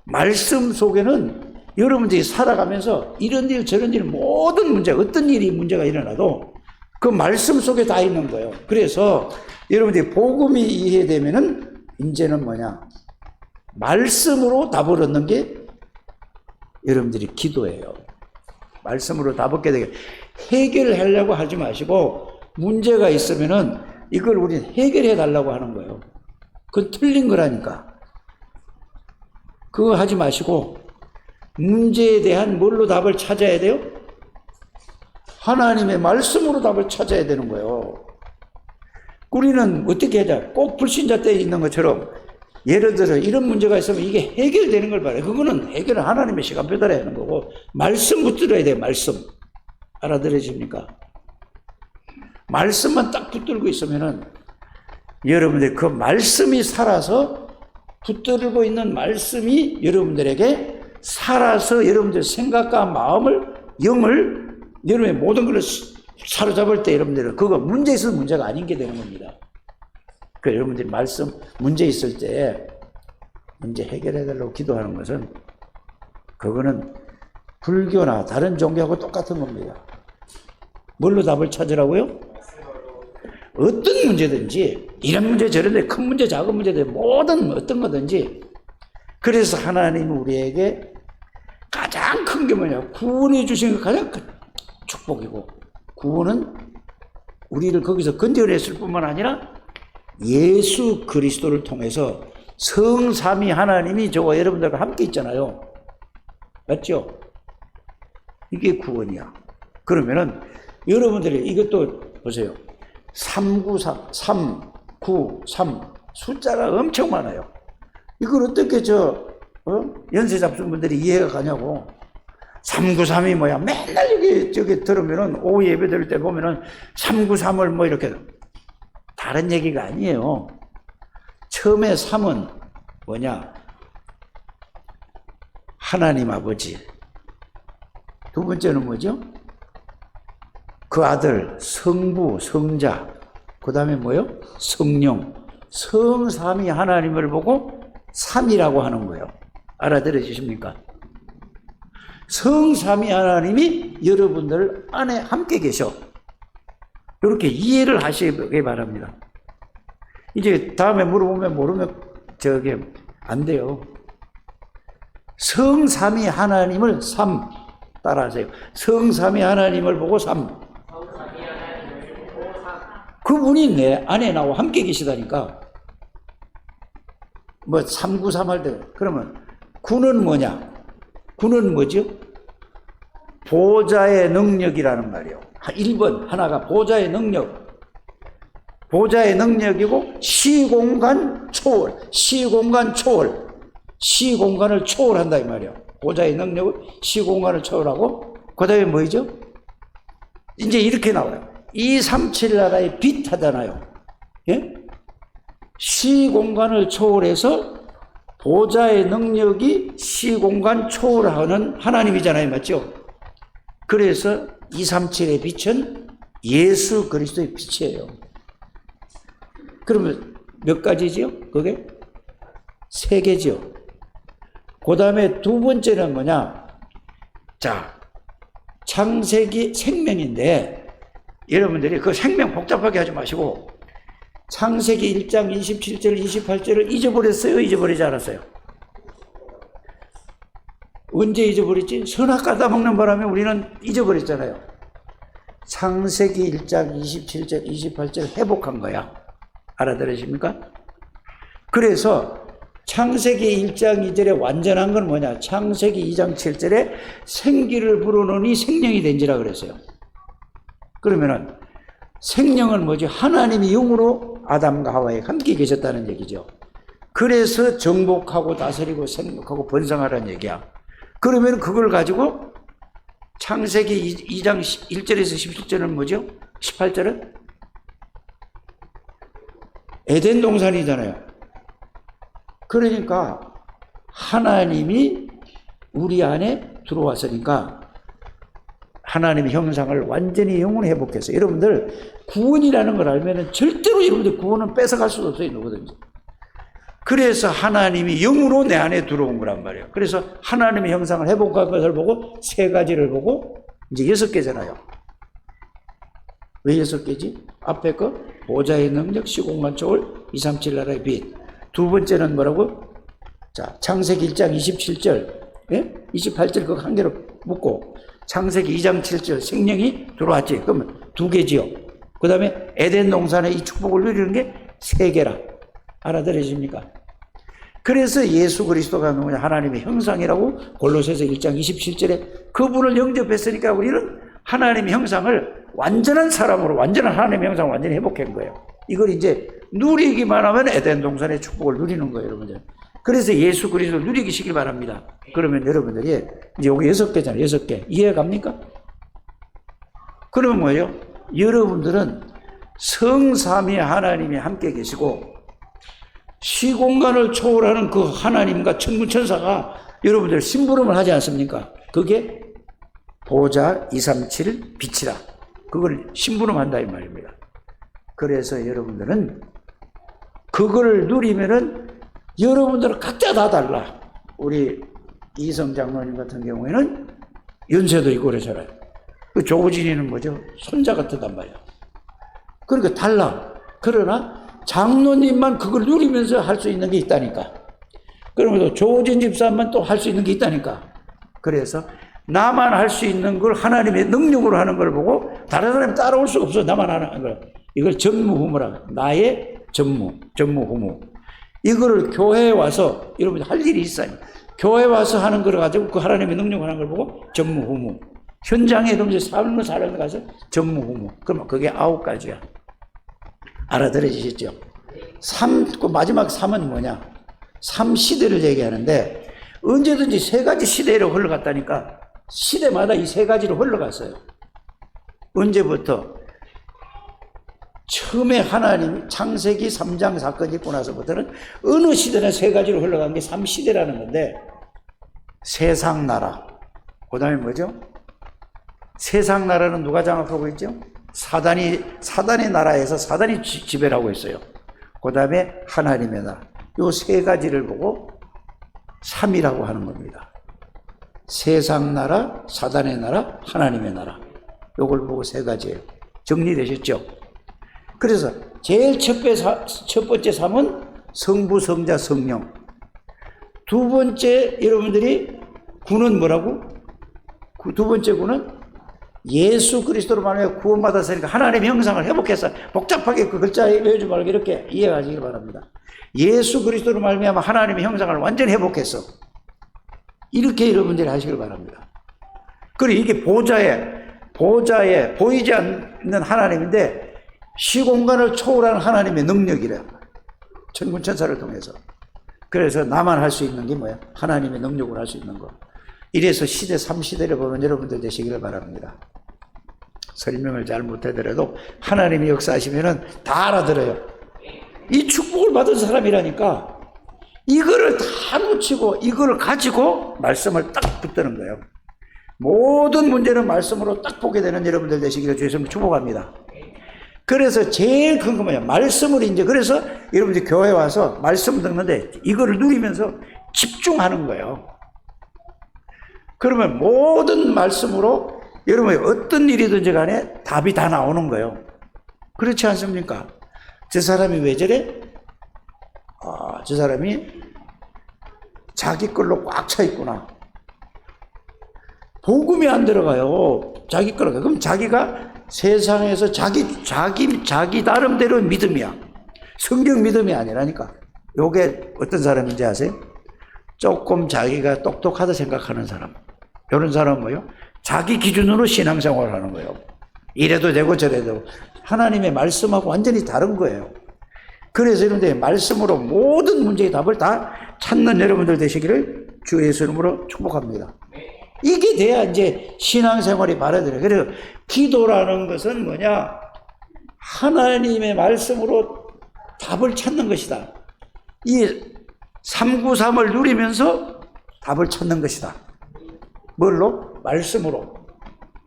Speaker 1: 말씀 속에는 여러분들이 살아가면서 이런 일 저런 일 모든 문제, 어떤 일이 문제가 일어나도 그 말씀 속에 다 있는 거예요. 그래서 여러분들이 복음이 이해되면은 이제는 뭐냐? 말씀으로 답을 얻는 게 여러분들이 기도예요. 말씀으로 답 얻게 되게 해결하려고 하지 마시고, 문제가 있으면은 이걸 우리는 해결해 달라고 하는 거예요. 그건 틀린 거라니까. 그거 하지 마시고 문제에 대한 뭘로 답을 찾아야 돼요? 하나님의 말씀으로 답을 찾아야 되는 거예요. 우리는 어떻게 하자? 꼭 불신자 때에 있는 것처럼 예를 들어 이런 문제가 있으면 이게 해결되는 걸 바라요. 그거는 해결은 하나님의 시간표대로 하는 거고, 말씀 붙들어야 돼요. 말씀. 알아들으십니까? 말씀만 딱 붙들고 있으면은 여러분들 그 말씀이 살아서, 붙들고 있는 말씀이 여러분들에게 살아서 여러분들 생각과 마음을, 영을, 여러분의 모든 걸 사로잡을 때 여러분들은 그거 문제 있으면 문제가 아닌 게 되는 겁니다. 그 여러분들이 말씀, 문제 있을 때 문제 해결해달라고 기도하는 것은, 그거는 불교나 다른 종교하고 똑같은 겁니다. 뭘로 답을 찾으라고요? 어떤 문제든지, 이런 문제 저런 문제, 큰 문제 작은 문제든 모든 어떤 거든지. 그래서 하나님은 우리에게 가장 큰 게 뭐냐? 구원해 주신 게 가장 큰 축복이고, 구원은 우리를 거기서 건져냈을 뿐만 아니라 예수 그리스도를 통해서 성삼위 하나님이 저와 여러분들과 함께 있잖아요. 맞죠? 이게 구원이야. 그러면은 여러분들이 이것도 보세요. 393, 393 숫자가 엄청 많아요. 이걸 어떻게 연세 잡순 분들이 이해가 가냐고. 393이 뭐야? 맨날 저기 들으면은 오후 예배 드릴 때 보면은 393을 뭐 이렇게 다른 얘기가 아니에요. 처음에 3은 뭐냐? 하나님 아버지. 두 번째는 뭐죠? 그 아들 성부, 성자. 그 다음에 뭐요? 성령. 성삼위 하나님을 보고 3이라고 하는 거예요. 알아들으십니까? 성삼위 하나님이 여러분들 안에 함께 계셔. 이렇게 이해를 하시기 바랍니다. 이제 다음에 물어보면 모르면 저게 안 돼요. 성삼위 하나님을 3 따라하세요. 성삼위 하나님을 보고 3. 그분이 내 안에 나와 함께 계시다니까. 뭐 393 할 때 그러면 9는 뭐냐? 9는 뭐죠? 보좌의 능력이라는 말이에요. 1번 하나가 보좌의 능력. 보좌의 능력이고 시공간 초월. 시공간 초월. 시공간을 초월한다 이 말이에요. 보좌의 능력은 시공간을 초월하고 그 다음에 뭐죠? 이제 이렇게 나와요. 237 나라의 빛 하잖아요. 예? 시공간을 초월해서 보좌의 능력이 시공간 초월하는 하나님이잖아요. 맞죠? 그래서 237의 빛은 예수 그리스도의 빛이에요. 그러면 몇 가지지요? 그게? 3개지요. 그 다음에 두 번째는 뭐냐? 자, 창세기 생명인데 여러분들이 그 생명 복잡하게 하지 마시고 창세기 1장 27절 28절을 잊어버렸어요? 잊어버리지 않았어요? 언제 잊어버렸지? 선악 까다먹는 바람에 우리는 잊어버렸잖아요. 창세기 1장 27절 28절 회복한 거야. 알아들으십니까? 그래서 창세기 1장 2절에 완전한 건 뭐냐? 창세기 2장 7절에 생기를 불어넣으니 생명이 된지라 그랬어요. 그러면은 생명은 뭐지? 하나님이 영으로 아담과 하와에 함께 계셨다는 얘기죠. 그래서 정복하고 다스리고 생육하고 번성하라는 얘기야. 그러면 그걸 가지고 창세기 2장 1절에서 17절은 뭐죠? 18절은? 에덴 동산이잖아요. 그러니까 하나님이 우리 안에 들어왔으니까 하나님의 형상을 완전히 영원히 회복했어요. 여러분들 구원이라는 걸 알면 절대로 여러분들 구원은 뺏어갈 수도 없어요. 누구든지. 그래서 하나님이 영으로 내 안에 들어온 거란 말이에요. 그래서 하나님의 형상을 회복한 것을 보고 3가지를 보고 이제 6개잖아요. 왜 6개지? 앞에 거 보좌의 능력, 시공간 초월, 237 나라의 빛. 두 번째는 뭐라고? 자, 창세기 1장 27절, 예? 28절 그거 한 개로 묶고 창세기 2장 7절 생명이 들어왔지. 그러면 2개지요. 그 다음에 에덴 동산의 이 축복을 누리는 게 3개라. 알아들으십니까? 그래서 예수 그리스도가 누구냐? 하나님의 형상이라고 골로새서 1장 27절에 그분을 영접했으니까 우리는 하나님의 형상을 완전한 사람으로 완전한 하나님의 형상을 완전히 회복한 거예요. 이걸 이제 누리기만 하면 에덴 동산의 축복을 누리는 거예요, 여러분들. 그래서 예수 그리스도를 누리시길 바랍니다. 그러면 여러분들이 이제 여기 6개잖아요. 6개. 이해 갑니까? 그러면 뭐예요? 여러분들은 성삼위 하나님이 함께 계시고 시공간을 초월하는 그 하나님과 천군천사가 여러분들 심부름을 하지 않습니까? 그게 보좌 237 빛이라. 그걸 심부름한다 이 말입니다. 그래서 여러분들은 그걸 누리면은 여러분들은 각자 다 달라. 우리 이성 장로님 같은 경우에는 연세도 있고 그러잖아요. 그 조진이는 뭐죠? 손자 같단 말이야. 그러니까 달라. 그러나 장로님만 그걸 누리면서 할 수 있는 게 있다니까. 그러면서 조진 집사만 또 할 수 있는 게 있다니까. 그래서 나만 할 수 있는 걸 하나님의 능력으로 하는 걸 보고 다른 사람이 따라올 수가 없어. 나만 하는 걸. 이걸 전무후무라. 나의 전무후무. 이거를 교회에 와서 여러분들 할 일이 있어요. 교회에 와서 하는 걸 가지고 그 하나님의 능력을 하는 걸 보고 전무후무. 현장에 여러분들 삶을 살아가는 가서 전무후무. 그러면 그게 9가지야. 알아들으시죠? 그 마지막 3은 뭐냐? 3시대를 얘기하는데 언제든지 3가지 시대로 흘러갔다니까 시대마다 이 3가지로 흘러갔어요. 언제부터? 처음에 하나님 창세기 3장 사건이 있고 나서부터는 어느 시대나 3가지로 흘러간 게 3시대라는 건데 세상 나라, 그 다음에 뭐죠? 세상 나라는 누가 장악하고 있죠? 사단의 나라에서 사단이 지배를 하고 있어요. 그 다음에 하나님의 나라. 요 3가지를 보고 3이라고 하는 겁니다. 세상 나라, 사단의 나라, 하나님의 나라. 요걸 보고 3가지예요. 정리되셨죠? 그래서 제일 첫 번째 3은 성부, 성자, 성령. 두 번째 여러분들이 구는 뭐라고? 두 번째 구는 예수 그리스도로 말하여 구원받았으니까 하나님의 형상을 회복해서 복잡하게 그 글자 외우지 말고 이렇게 이해하시기 바랍니다. 예수 그리스도로 말미암아 하나님의 형상을 완전히 회복해서 이렇게 여러분들이 하시길 바랍니다. 그리고 이게 보좌에 보이지 않는 하나님인데 시공간을 초월하는 하나님의 능력이래요. 천군 천사를 통해서. 그래서 나만 할 수 있는 게 뭐야? 하나님의 능력으로 할 수 있는 거. 이래서 시대 3시대를 보는 여러분들 되시기를 바랍니다. 설명을 잘 못하더라도 하나님이 역사하시면은 다 알아들어요. 이 축복을 받은 사람이라니까 이거를 다 놓치고 이거를 가지고 말씀을 딱 붙드는 거예요. 모든 문제는 말씀으로 딱 보게 되는 여러분들 되시기를 주의 이름으로 축복합니다. 그래서 제일 큰 거 뭐냐? 말씀을 이제 그래서 여러분들 교회 와서 말씀 듣는데 이거를 누리면서 집중하는 거예요. 그러면 모든 말씀으로 여러분이 어떤 일이든지 간에 답이 다 나오는 거예요. 그렇지 않습니까? 저 사람이 왜 저래? 저 사람이 자기 걸로 꽉 차 있구나. 복음이 안 들어가요. 자기 걸로. 그럼 자기가 세상에서 자기 나름대로 믿음이야. 성경 믿음이 아니라니까. 요게 어떤 사람인지 아세요? 조금 자기가 똑똑하다 생각하는 사람. 이런 사람은 뭐요? 자기 기준으로 신앙생활을 하는 거예요. 이래도 되고 저래도 되고. 하나님의 말씀하고 완전히 다른 거예요. 그래서 여러분들 말씀으로 모든 문제의 답을 다 찾는 여러분들 되시기를 주 예수 이름으로 축복합니다. 이게 돼야 이제 신앙생활이 바라더래요. 그래서 기도라는 것은 뭐냐? 하나님의 말씀으로 답을 찾는 것이다. 이 393을 누리면서 답을 찾는 것이다. 뭘로? 말씀으로.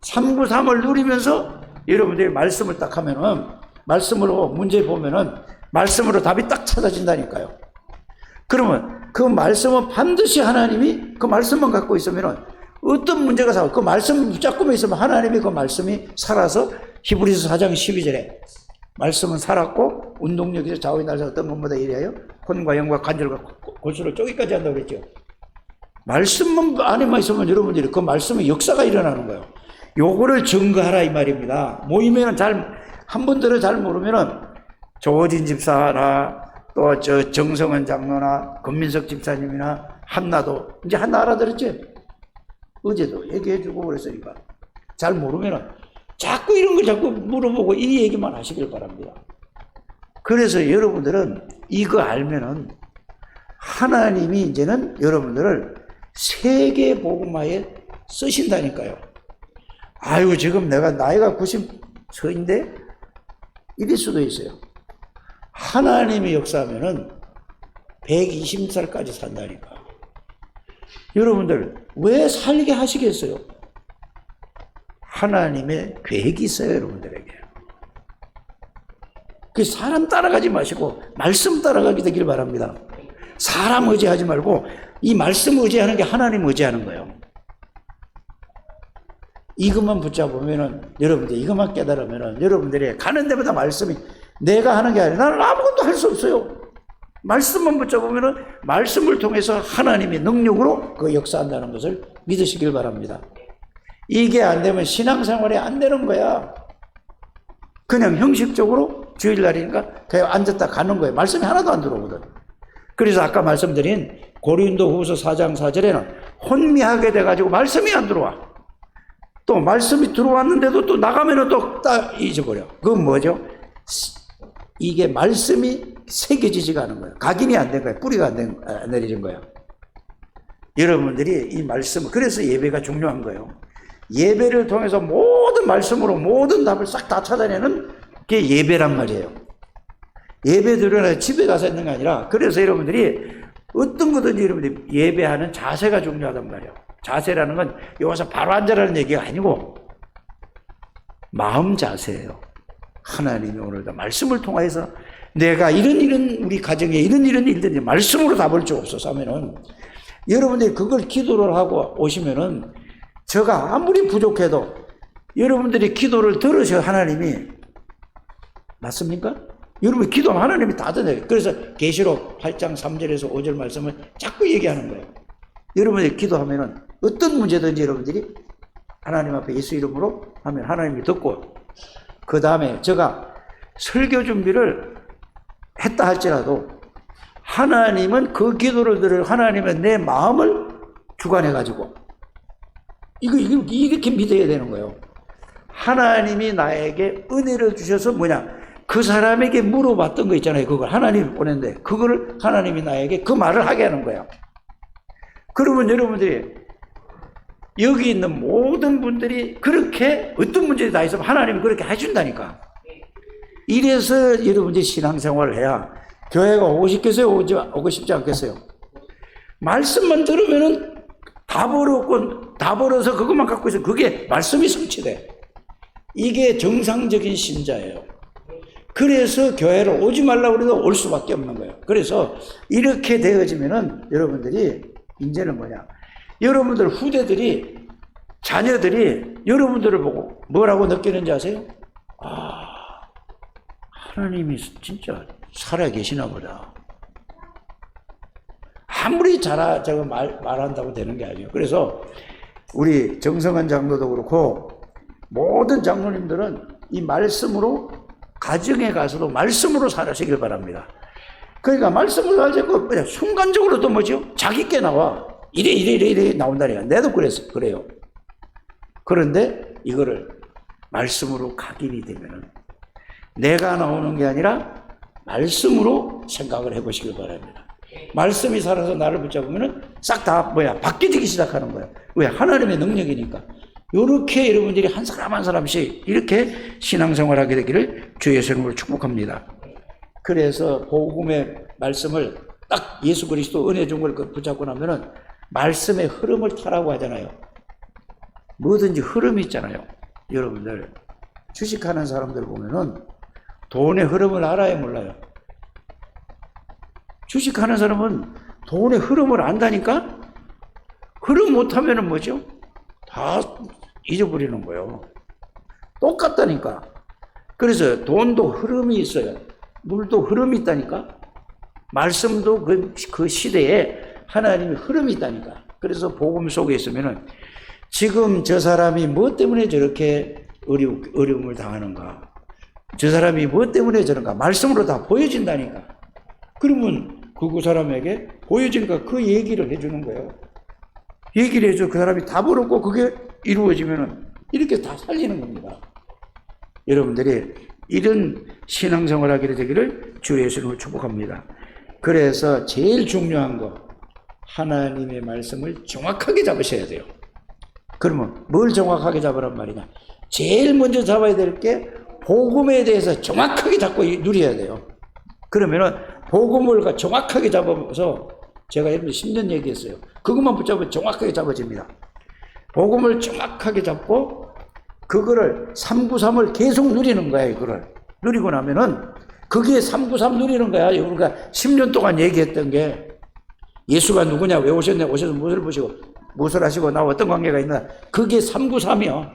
Speaker 1: 393을 누리면서 여러분들이 말씀을 딱 하면은, 말씀으로 문제 보면은, 말씀으로 답이 딱 찾아진다니까요. 그러면 그 말씀은 반드시 하나님이 그 말씀만 갖고 있으면은 어떤 문제가 생겨 그 말씀 붙잡고만 있으면 하나님이 그 말씀이 살아서 히브리서 4장 12절에 말씀은 살았고 운동력에서 좌우의 날서 어떤 것보다 이래요. 혼과 영과 관절과 골수를 쪼기까지 한다고 그랬죠. 말씀만 안에만 있으면 여러분들이 그 말씀의 역사가 일어나는 거예요. 요거를 증거하라 이 말입니다. 모이면은 한 분들을 잘 모르면은 조어진 집사나 또 정성원 장로나 권민석 집사님이나 한나도 이제 한나 알아들었지? 어제도 얘기해주고 그랬으니까 잘 모르면은 자꾸 이런 걸 자꾸 물어보고 이 얘기만 하시길 바랍니다. 그래서 여러분들은 이거 알면은 하나님이 이제는 여러분들을 세계 복음화에 쓰신다니까요. 아유 지금 내가 나이가 90서인데 이럴 수도 있어요. 하나님의 역사하면은 120살까지 산다니까. 여러분들 왜 살게 하시겠어요? 하나님의 계획이 있어요, 여러분들에게. 그 사람 따라가지 마시고 말씀 따라가게 되길 바랍니다. 사람 의지하지 말고 이 말씀 의지하는 게 하나님 의지하는 거예요. 이것만 붙잡으면은 여러분들 이것만 깨달으면은 여러분들이 가는 데마다 말씀이 내가 하는 게 아니라 나는 아무것도 할 수 없어요. 말씀만 붙잡으면은 말씀을 통해서 하나님의 능력으로 그 역사한다는 것을 믿으시길 바랍니다. 이게 안 되면 신앙생활이 안 되는 거야. 그냥 형식적으로 주일날이니까 그냥 앉았다 가는 거예요. 말씀이 하나도 안 들어오거든. 그래서 아까 말씀드린 고린도후서 4장 4절에는 혼미하게 돼가지고 말씀이 안 들어와. 또 말씀이 들어왔는데도 또 나가면은 또 딱 잊어버려. 그건 뭐죠? 이게 말씀이 새겨지지가 않은 거예요. 각인이 안 된 거예요. 뿌리가 안 내리는 거예요. 여러분들이 이 말씀, 그래서 예배가 중요한 거예요. 예배를 통해서 모든 말씀으로 모든 답을 싹 다 찾아내는 게 예배란 말이에요. 예배 드려야 집에 가서 있는 게 아니라, 그래서 여러분들이 어떤 거든지 여러분들이 예배하는 자세가 중요하단 말이에요. 자세라는 건 여기서 바로 앉으라는 얘기가 아니고 마음 자세예요. 하나님이 오늘도 말씀을 통해서 내가 이런 우리 가정에 이런 일들이 말씀으로 답을 주옵소서 하면은 여러분들이 그걸 기도를 하고 오시면은 제가 아무리 부족해도 여러분들이 기도를 들으셔. 하나님이 맞습니까? 여러분 기도하면 하나님이 다 듣네요. 그래서 계시록 8장 3절에서 5절 말씀을 자꾸 얘기하는 거예요. 여러분들이 기도하면은 어떤 문제든지 여러분들이 하나님 앞에 예수 이름으로 하면 하나님이 듣고, 그 다음에 제가 설교 준비를 했다 할지라도 하나님은 그 기도를 들을, 하나님은 내 마음을 주관해가지고 이렇게 믿어야 되는 거예요. 하나님이 나에게 은혜를 주셔서 뭐냐, 그 사람에게 물어봤던 거 있잖아요. 그걸 하나님이 보냈는데 그거를 하나님이 나에게 그 말을 하게 하는 거예요. 그러면 여러분들이 여기 있는 모든 분들이 그렇게 어떤 문제에 다 있으면 하나님이 그렇게 해준다니까. 이래서 여러분들이 신앙생활을 해야 교회가 오고 싶겠어요? 오고 싶지 않겠어요? 말씀만 들으면은 다 버렸고, 다 버려서 그것만 갖고 있어. 그게 말씀이 성취돼. 이게 정상적인 신자예요. 그래서 교회를 오지 말라고 해도 올 수밖에 없는 거예요. 그래서 이렇게 되어지면은 여러분들이 이제는 뭐냐, 여러분들 후대들이, 자녀들이 여러분들을 보고 뭐라고 느끼는지 아세요? 아, 하나님이 진짜 살아계시나 보다. 아무리 저거 말한다고 되는 게 아니에요. 그래서 우리 정성환 장로도 그렇고 모든 장로님들은 이 말씀으로, 가정에 가서도 말씀으로 살아시길 바랍니다. 그러니까 말씀을 살자고 순간적으로 또 뭐죠? 자기께 나와. 이래 나온다니까. 내도 그래요. 그런데 이거를 말씀으로 각인이 되면은 내가 나오는 게 아니라 말씀으로 생각을 해보시길 바랍니다. 말씀이 살아서 나를 붙잡으면은 싹 다 바뀌어지기 시작하는 거예요. 왜? 하나님의 능력이니까. 이렇게 여러분들이 한 사람 한 사람씩 이렇게 신앙생활하게 되기를 주의 이름으로 축복합니다. 그래서 복음의 말씀을 딱 예수 그리스도 은혜 준 걸 붙잡고 나면은 말씀의 흐름을 타라고 하잖아요. 뭐든지 흐름이 있잖아요. 여러분들 주식하는 사람들 보면은 돈의 흐름을 알아야 몰라요. 주식하는 사람은 돈의 흐름을 안다니까? 흐름 못하면은 뭐죠? 다 잊어버리는 거예요. 똑같다니까. 그래서 돈도 흐름이 있어요. 물도 흐름이 있다니까. 말씀도 그 시대에 하나님의 흐름이 있다니까. 그래서 복음 속에 있으면은 지금 저 사람이 뭐 때문에 저렇게 어려움을 당하는가, 저 사람이 뭐 때문에 저런가 말씀으로 다 보여진다니까. 그러면 그 사람에게 보여지니까 그 얘기를 해주는 거예요. 얘기를 해줘. 그 사람이 답을 얻고 그게 이루어지면은 이렇게 다 살리는 겁니다. 여러분들이 이런 신앙생활 하게 되기를 주 예수님을 축복합니다. 그래서 제일 중요한 거, 하나님의 말씀을 정확하게 잡으셔야 돼요. 그러면 뭘 정확하게 잡으란 말이냐? 제일 먼저 잡아야 될 게 복음에 대해서 정확하게 잡고 누려야 돼요. 그러면은 복음을 정확하게 잡아서, 제가 여러분 10년 얘기했어요. 그것만 붙잡으면 정확하게 잡아집니다. 복음을 정확하게 잡고 그거를 393을 계속 누리는 거야. 이거를 누리고 나면은 그게 393 누리는 거야. 우리가 10년 동안 얘기했던 게 예수가 누구냐, 왜 오셨냐, 오셔서 무엇을 보시고 무엇을 하시고 나와 어떤 관계가 있나, 그게 393이야.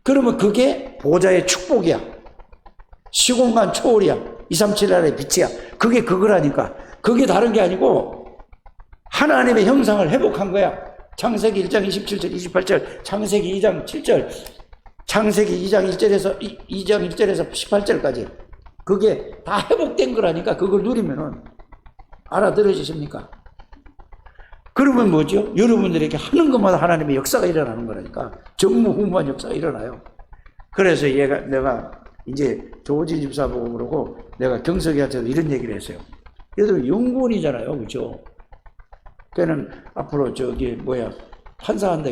Speaker 1: 그러면 그게 보좌의 축복이야. 시공간 초월이야. 237날의 빛이야. 그게 그거라니까. 그게 다른 게 아니고 하나님의 형상을 회복한 거야. 창세기 1장 27절, 28절, 창세기 2장 7절, 창세기 2장 1절에서 2장 1절에서 18절까지 그게 다 회복된 거라니까. 그걸 누리면은 알아들어지십니까? 그러면 뭐죠? 여러분들에게 하는 것마다 하나님의 역사가 일어나는 거라니까. 전무후무한 역사가 일어나요. 그래서 내가 이제 조지 집사 보고 그러고 내가 경석이한테도 이런 얘기를 했어요. 얘들 연구원이잖아요. 그죠? 걔는 앞으로 판사한다,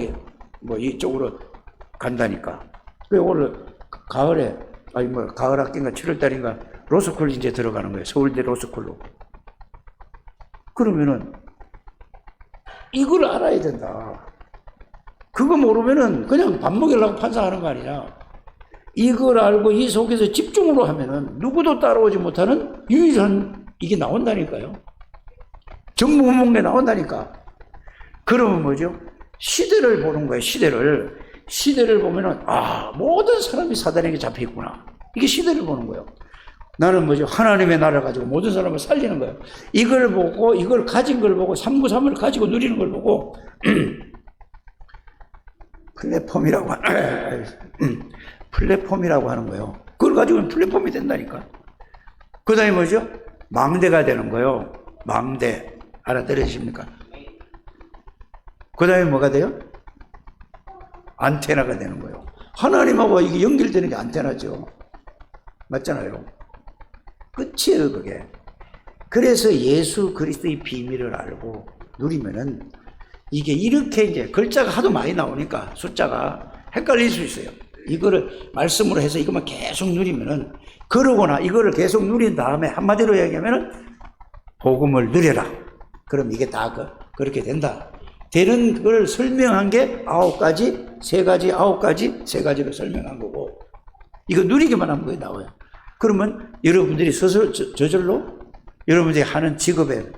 Speaker 1: 이쪽으로 간다니까. 왜 오늘 가을에, 가을 학기인가 7월달인가 로스쿨 이제 들어가는 거예요. 서울대 로스쿨로. 그러면은 이걸 알아야 된다. 그거 모르면은 그냥 밥 먹이려고 판사하는 거 아니냐. 이걸 알고 이 속에서 집중으로 하면은 누구도 따라오지 못하는 유일한 이게 나온다니까요. 전무후무한 나온다니까. 그러면 뭐죠? 시대를 보는 거예요. 시대를 보면은 모든 사람이 사단에게 잡혀 있구나. 이게 시대를 보는 거예요. 나는 뭐죠? 하나님의 나라를 가지고 모든 사람을 살리는 거예요. 이걸 보고, 이걸 가진 걸 보고, 393을 가지고 누리는 걸 보고, 플랫폼이라고 하는 거예요. 그걸 가지고는 플랫폼이 된다니까. 그 다음에 뭐죠? 망대가 되는 거예요. 망대. 알아들으십니까? 그 다음에 뭐가 돼요? 안테나가 되는 거예요. 하나님하고 이게 연결되는 게 안테나죠. 맞잖아요. 끝이에요, 그게. 그래서 예수 그리스도의 비밀을 알고 누리면은 이게 이렇게 이제 글자가 하도 많이 나오니까 숫자가 헷갈릴 수 있어요. 이거를 말씀으로 해서 이것만 계속 누리면은, 그러거나 이거를 계속 누린 다음에 한마디로 얘기하면은 복음을 누려라. 그럼 이게 다 그렇게 된다. 되는 걸 설명한 게 9가지, 3가지, 9가지, 3가지로 설명한 거고, 이거 누리기만 하면 그게 나와요. 그러면 여러분들이 저절로 여러분들이 하는 직업의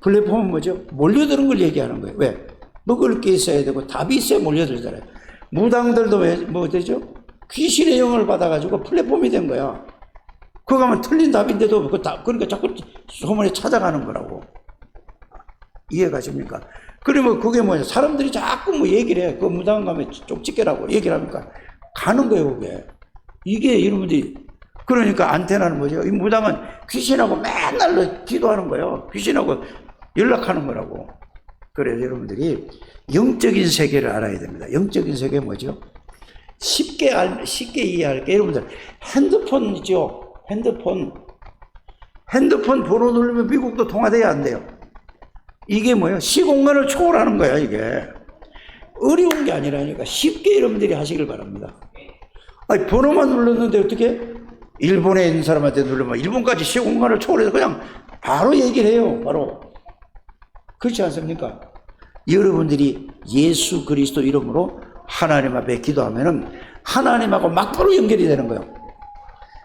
Speaker 1: 플랫폼은 뭐죠? 몰려드는 걸 얘기하는 거예요. 왜? 먹을 게 있어야 되고 답이 있어야 몰려들잖아요. 무당들도 뭐 되죠? 귀신의 영을 받아가지고 플랫폼이 된 거야. 그거 가면 틀린 답인데도 그러니까 자꾸 소문에 찾아가는 거라고. 이해가십니까? 그러면 그게 뭐냐? 사람들이 자꾸 얘기를 해. 그 무당 가면 쪽집게라고 얘기를 하니까 가는 거예요, 그게. 이게 여러분들이. 그러니까 안테나는 뭐죠? 이 무당은 귀신하고 맨날 기도하는 거예요. 귀신하고 연락하는 거라고. 그래서 여러분들이 영적인 세계를 알아야 됩니다. 영적인 세계 뭐죠? 쉽게 이해할게요. 여러분들, 핸드폰 있죠? 핸드폰 번호 누르면 미국도 통화돼야 안 돼요. 이게 뭐예요? 시공간을 초월하는 거야, 이게. 어려운 게 아니라니까 쉽게 여러분들이 하시길 바랍니다. 번호만 눌렀는데 어떻게? 일본에 있는 사람한테 누르면 일본까지 시공간을 초월해서 그냥 바로 얘기를 해요. 바로. 그렇지 않습니까? 여러분들이 예수 그리스도 이름으로 하나님 앞에 기도하면은 하나님하고 막바로 연결이 되는 거예요.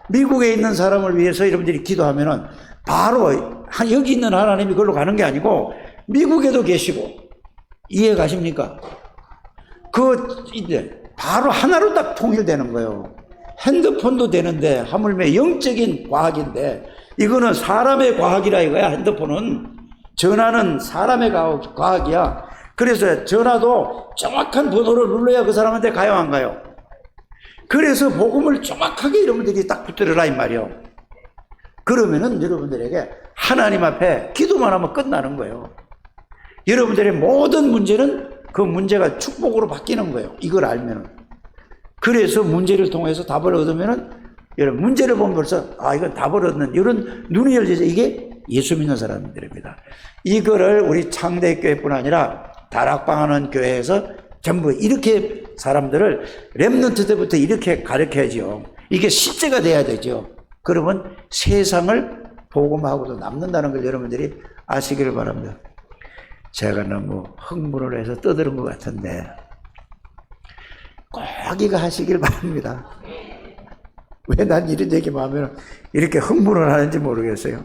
Speaker 1: 미국에 있는 사람을 위해서 여러분들이 기도하면은 바로 여기 있는 하나님이 그걸로 가는 게 아니고 미국에도 계시고. 이해 가십니까? 이제 바로 하나로 딱 통일되는 거예요. 핸드폰도 되는데 하물며 영적인 과학인데 이거는 사람의 과학이라 이거야. 핸드폰은. 전화는 사람의 과학이야. 그래서 전화도 정확한 번호를 눌러야 그 사람한테 가요, 안 가요? 그래서 복음을 정확하게 여러분들이 딱 붙들어라 이 말이에요. 그러면은 여러분들에게 하나님 앞에 기도만 하면 끝나는 거예요. 여러분들의 모든 문제는 그 문제가 축복으로 바뀌는 거예요. 이걸 알면은. 그래서 문제를 통해서 답을 얻으면은, 여러분, 문제를 보면 벌써, 이건 답을 얻는, 이런 눈이 열리죠. 이게 예수 믿는 사람들입니다. 이거를 우리 창대교회뿐 아니라 다락방하는 교회에서 전부 이렇게 사람들을 렘넌트 때부터 이렇게 가르쳐야죠. 이게 실제가 돼야 되죠. 그러면 세상을 복음하고도 남는다는 걸 여러분들이 아시기를 바랍니다. 제가 너무 흥분을 해서 떠드는 것 같은데, 꼭 이거 하시길 바랍니다. 왜 난 이런 얘기만 하면 이렇게 흥분을 하는지 모르겠어요.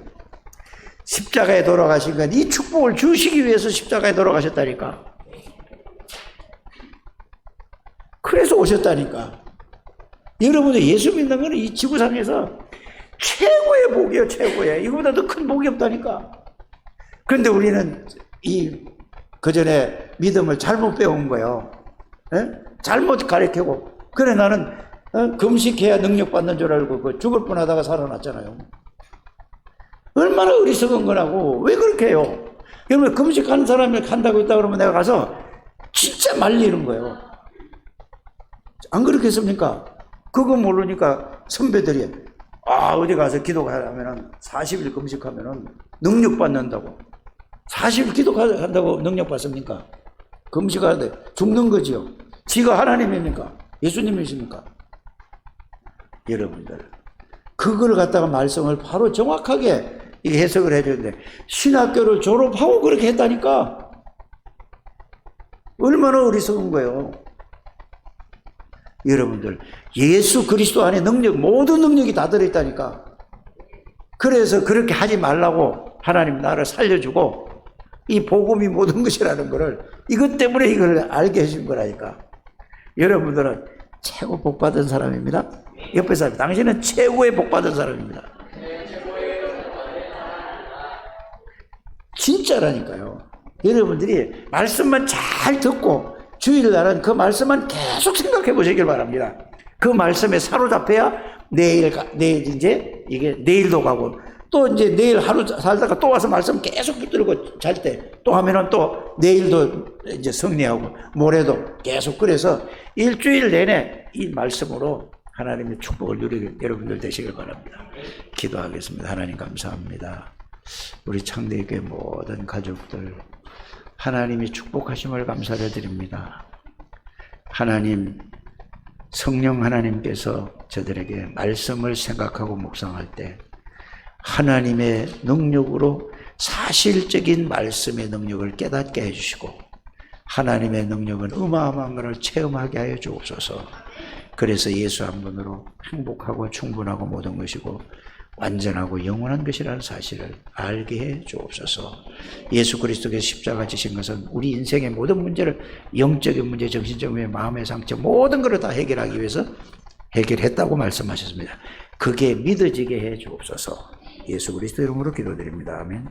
Speaker 1: 십자가에 돌아가신 건 이 축복을 주시기 위해서 십자가에 돌아가셨다니까. 그래서 오셨다니까. 여러분이 예수 믿는 건 이 지구상에서 최고의 복이에요, 최고의. 이거보다 더 큰 복이 없다니까. 그런데 우리는 그 전에 믿음을 잘못 배운 거예요. 예? 잘못 가르치고. 그래 나는 금식해야 능력받는 줄 알고 그 죽을 뻔하다가 살아났잖아요. 얼마나 어리석은 거라고. 왜 그렇게 해요? 여러분 금식하는 사람이 간다고 했다 그러면 내가 가서 진짜 말리는 거예요. 안 그렇겠습니까? 그거 모르니까 선배들이 어디 가서 기도하면은 40일 금식하면은 능력 받는다고. 40일 기도한다고 능력 받습니까? 금식하는데 죽는 거지요. 지가 하나님입니까? 예수님이십니까? 여러분들 그걸 갖다가 말씀을 바로 정확하게 이게 해석을 해주는데 신학교를 졸업하고 그렇게 했다니까. 얼마나 어리석은 거예요. 여러분들 예수 그리스도 안에 능력, 모든 능력이 다 들어있다니까. 그래서 그렇게 하지 말라고 하나님 나를 살려주고 이 복음이 모든 것이라는 것을 이것 때문에 이걸 알게 해준 거라니까. 여러분들은 최고 복받은 사람입니다. 옆에 사람, 당신은 최고의 복받은 사람입니다. 진짜라니까요. 여러분들이 말씀만 잘 듣고 주일날은 그 말씀만 계속 생각해 보시길 바랍니다. 그 말씀에 사로잡혀야 내일 이제 이게 내일도 가고 또 이제 내일 하루 살다가 또 와서 말씀 계속 붙들고 잘 때 또 하면은 또 내일도 이제 승리하고 모레도 계속. 그래서 일주일 내내 이 말씀으로 하나님의 축복을 누리는 여러분들 되시길 바랍니다. 기도하겠습니다. 하나님 감사합니다. 우리 창대교회 모든 가족들 하나님이 축복하심을 감사를 드립니다. 하나님, 성령 하나님께서 저들에게 말씀을 생각하고 묵상할 때 하나님의 능력으로 사실적인 말씀의 능력을 깨닫게 해주시고 하나님의 능력은 어마어마한 것을 체험하게 하여 주옵소서. 그래서 예수 한 분으로 행복하고 충분하고 모든 것이고 완전하고 영원한 것이라는 사실을 알게 해 주옵소서. 예수 그리스도께서 십자가 지신 것은 우리 인생의 모든 문제를, 영적인 문제, 정신적 문제, 마음의 상처 모든 것을 다 해결하기 위해서 해결했다고 말씀하셨습니다. 그게 믿어지게 해 주옵소서. 예수 그리스도 이름으로 기도드립니다. 아멘.